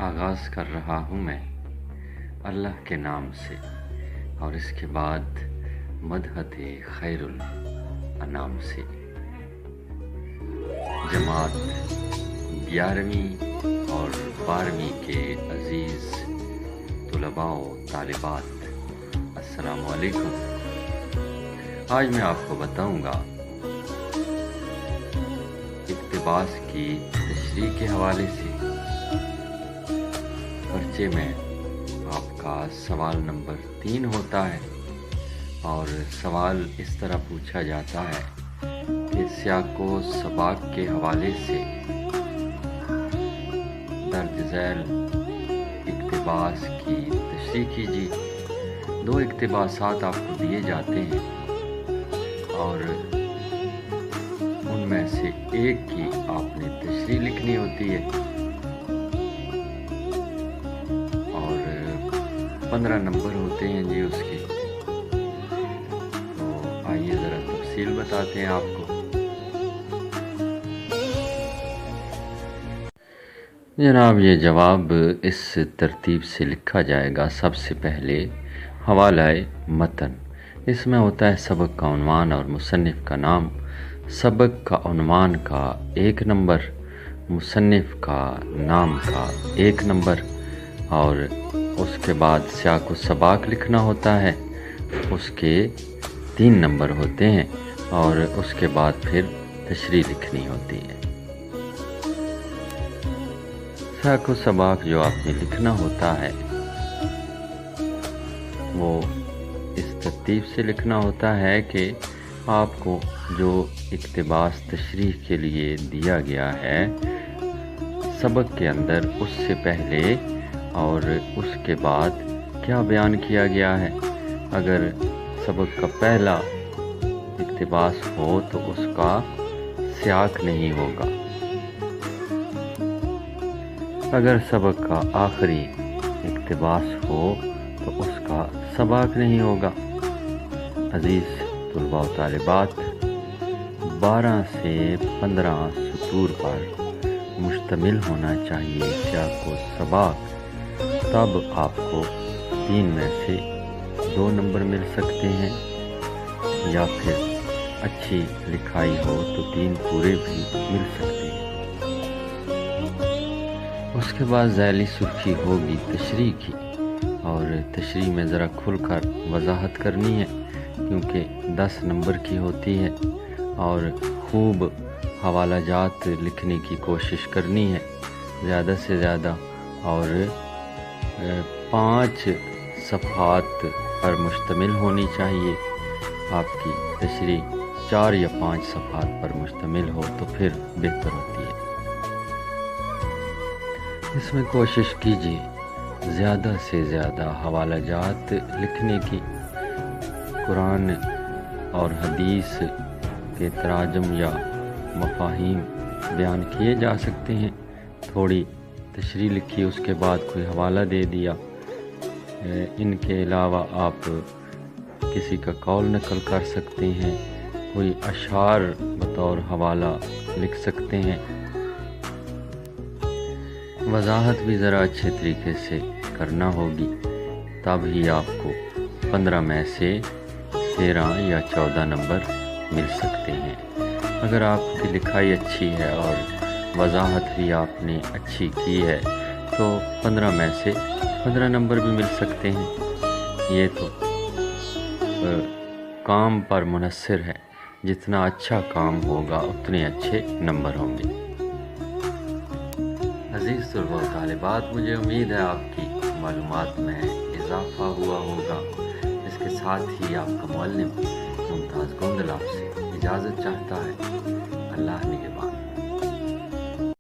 آغاز کر رہا ہوں میں اللہ کے نام سے، اور اس کے بعد مدحت خیر الانام سے۔ جماعت 11ویں اور 12ویں کے عزیز طلباء و طالبات، السلام علیکم۔ آج میں آپ کو بتاؤں گا اقتباس کی تشریح کے حوالے سے۔ پرچے میں آپ کا سوال نمبر 3 ہوتا ہے، اور سوال اس طرح پوچھا جاتا ہے کہ سیاق و سباق کے حوالے سے درج ذیل اقتباس کی تشریح کیجیے۔ 2 اقتباسات آپ کو دیے جاتے ہیں، اور ان میں سے ایک کی آپ نے تشریح لکھنی ہوتی ہے، اور 15 نمبر ہوتے ہیں جی اس کے۔ تو آئیے ذرا تفصیل بتاتے ہیں آپ کو۔ جناب، یہ جواب اس ترتیب سے لکھا جائے گا۔ سب سے پہلے حوالہ متن، اس میں ہوتا ہے سبق کا عنوان اور مصنف کا نام۔ سبق کا عنوان کا 1 نمبر، مصنف کا نام کا 1 نمبر، اور اس کے بعد سیاق و سباق لکھنا ہوتا ہے، اس کے 3 نمبر ہوتے ہیں، اور اس کے بعد پھر تشریح لکھنی ہوتی ہے۔ سیاق و سباق جو آپ نے لکھنا ہوتا ہے وہ اس ترتیب سے لکھنا ہوتا ہے کہ آپ کو جو اقتباس تشریح کے لیے دیا گیا ہے سبق کے اندر، اس سے پہلے اور اس کے بعد کیا بیان کیا گیا ہے۔ اگر سبق کا پہلا اقتباس ہو تو اس کا سیاق نہیں ہوگا، اگر سبق کا آخری اقتباس ہو تو اس کا سباق نہیں ہوگا۔ عزیز طلباء و طالبات، 12 سے 15 سطور پر مشتمل ہونا چاہیے سیاق و سباق، تب آپ کو 3 میں سے 2 نمبر مل سکتے ہیں، یا پھر اچھی لکھائی ہو تو 3 پورے بھی مل سکتے ہیں۔ اس کے بعد ذیلی سرخی ہوگی تشریح کی، اور تشریح میں ذرا کھل کر وضاحت کرنی ہے کیونکہ 10 نمبر کی ہوتی ہے، اور خوب حوالہ جات لکھنے کی کوشش کرنی ہے زیادہ سے زیادہ، اور 5 صفحات پر مشتمل ہونی چاہیے آپ کی تشریح۔ 4 یا 5 صفحات پر مشتمل ہو تو پھر بہتر ہوتی ہے۔ اس میں کوشش کیجیے زیادہ سے زیادہ حوالہ جات لکھنے کی۔ قرآن اور حدیث کے تراجم یا مفاہیم بیان کیے جا سکتے ہیں، تھوڑی تشریح لکھی، اس کے بعد کوئی حوالہ دے دیا۔ ان کے علاوہ آپ کسی کا قول نقل کر سکتے ہیں، کوئی اشعار بطور حوالہ لکھ سکتے ہیں۔ وضاحت بھی ذرا اچھے طریقے سے کرنا ہوگی، تب ہی آپ کو 15 میں سے 13 یا 14 نمبر مل سکتے ہیں۔ اگر آپ کی لکھائی اچھی ہے اور وضاحت بھی آپ نے اچھی کی ہے تو 15 میں سے 15 نمبر بھی مل سکتے ہیں۔ یہ تو کام پر منحصر ہے، جتنا اچھا کام ہوگا اتنے اچھے نمبر ہوں گے۔ عزیز طلباء و طالبات، مجھے امید ہے آپ کی معلومات میں اضافہ ہوا ہوگا۔ اس کے ساتھ ہی آپ کا معلم ممتاز گوندل آپ سے اجازت چاہتا ہے۔ اللہ نگہبان۔